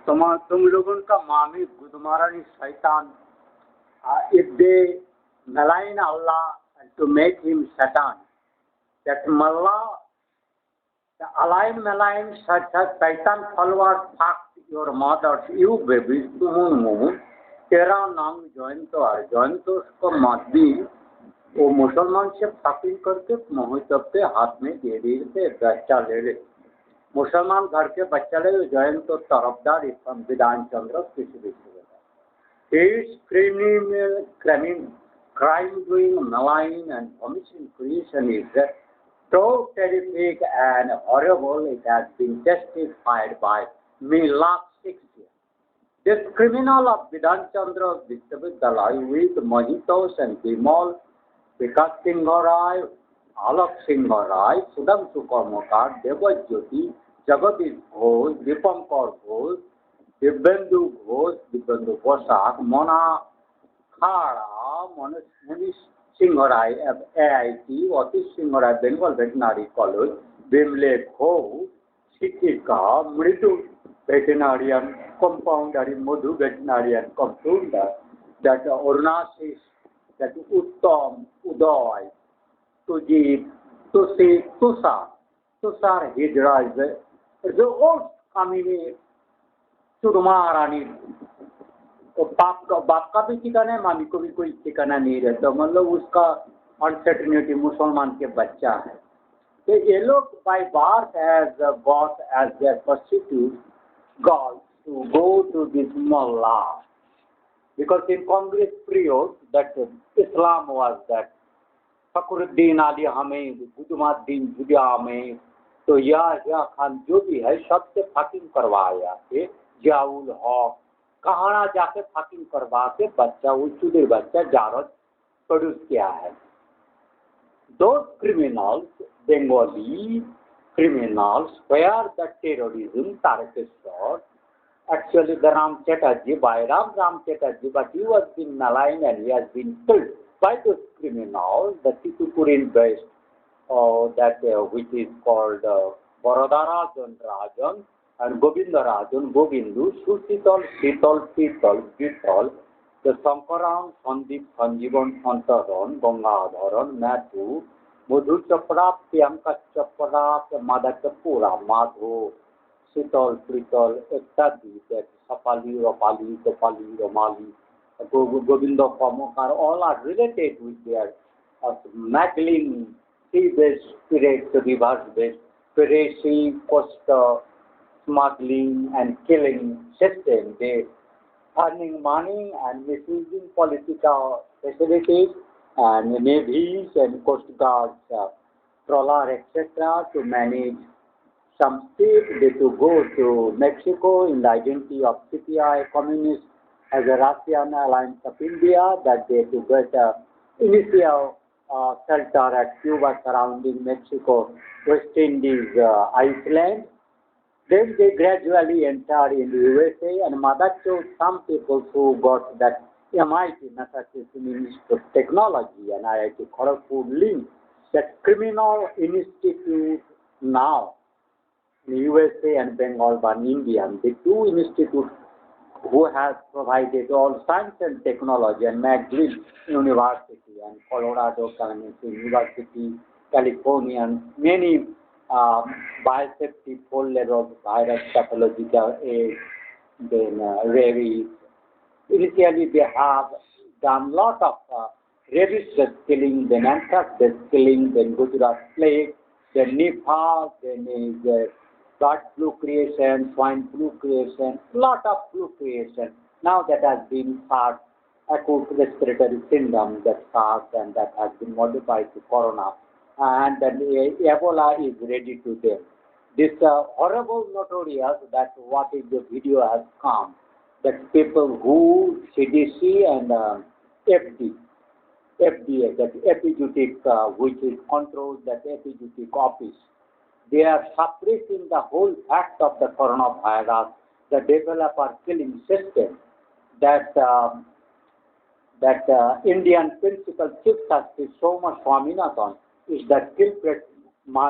तुम लोगों का मामी गुदमारानी शैतान, if they malign Allah to make him Satan, that Mullah, the aligned malign such as Satan followers fucked your mothers, you babies, तुम तेरा नाम जॉइंटो को मत भी वो मुसलमान से फाकिंग करके मोहतब पे हाथ में दे देते बच्चा ले ले मुसलमान घर के बच्चा ले जॉइन तो तरफदार संविधान चंद्र किसी भी is crime doing malign and omission creation is so terrific and horrible. It has been testified by me last 6 years. This criminal of Vidhan Chandra Vistavidyalaya with Mohitos and Bimal, Bikash ALoke Rai, Shudhnghsu Ajay, Jeebotsh, Jagadish, Dipankar Ghosh, Gobindo Ghosh, Gobindo Poshak, Mona Khara, Monish Singharai, AIT, Otis Singharai, Bengal Veterinary College, Bimle Kho, Shikika, Mritu Veterinarian Compounder, Madhu Veterinarian Compounder, that Ornasis, that Uttam, Udoy, Tujit, Tusi, Tusar Hidra is the old community. सुरमारानी तो बाप का भी ठिकाना है मामी को भी कोई ठिकाना नहीं रहता मतलब उसका अनसर्टेनिटी मुसलमान के बच्चा है तो ये लोग by birth has got as their prostitute gods to go to this mullah because in Congress period that Islam was that Fakhruddin आली हमें गुदुमाद्दीन जुदिया में तो या खान जो भी है सबसे फाकिंग करवाया थे जाउल हॉक कहाना जाके फाकिंग करवा के बच्चा वो चुदेर बच्चा जारद प्रोड्यूस किया है those criminals Bengali criminals where the terrorism targeted actually the Ram Chatterjee by Ram Chatterjee but he was been maligned and he has been killed by those criminals the Titupurin based that which is called Barodarajan Rajan and Gobindo Rajan, Gobindo, Susheetal, Sheetal, the Shankaran, Sandip, Sanjeevan, Santaran, Gangadharan, Mathu, Madhu Chapra, Priyanka Chapra, Mother Chapura, Madhu, Sheetal, Ekadi, that Sapali, Rapali, Topali, Romali, Gobindo, Kamokar, all are related with their smuggling, sea-based spirits, reverse-based, piracy, coastal, smuggling and killing system. They earning money and misusing political facilities and navies and coast guards, trawler, etc. to manage some states. They to go to Mexico in the identity of CPI communist as a Russian alliance of India that they to get initial shelter at Cuba surrounding Mexico, West Indies, Iceland. Then they gradually entered in the USA and Mother chose some people who got that MIT, Massachusetts Institute of Technology and IIT Kharagpur link, that criminal institute now in USA and Bengal by Indian, the two institutes who have provided all science and technology and McGill University and Colorado University, California and many biosafety full level virus pathological aids, then rabies. Initially they have done lot of rabies-based killing, then anthrax-based killing, then Gujarat plague, then Nipah, then is bird flu creation, swine flu creation, lot of flu creation. Now that has been SARS, acute respiratory syndrome, that SARS and that has been modified to corona. And then Ebola is ready to them. This horrible notorious that what is the video has come, that people who CDC and FDA, that epidemic which is controls that epidemic office, they are suppressing the whole fact of the coronavirus, the developer killing system that Indian principal chief justice Soma Swaminathan is the culprit